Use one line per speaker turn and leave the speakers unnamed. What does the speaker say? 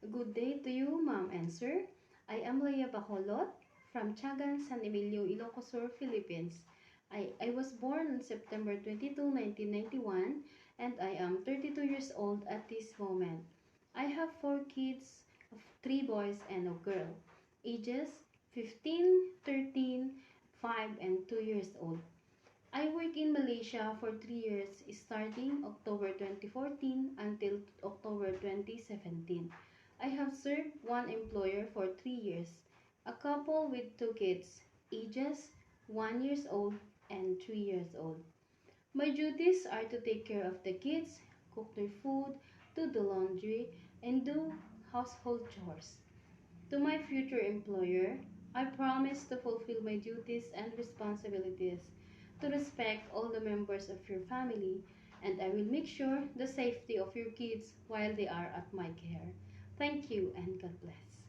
Good day to you, ma'am and sir. I am Leia Bacolot from Tiagan, San Emilio, Ilocos Sur, Philippines. I was born on September 22, 1991, and I am 32 years old at this moment. I have four kids, three boys and a girl, ages 15, 13, 5, and 2 years old. I work in Malaysia for 3 years starting October 2014 until October 2017. I have served one employer for 3 years, a couple with two kids, ages 1 years old and 3 years old. My duties are to take care of the kids, cook their food, do the laundry, and do household chores. To my future employer, I promise to fulfill my duties and responsibilities, to respect all the members of your family, and I will make sure the safety of your kids while they are at my care. Thank you and God bless.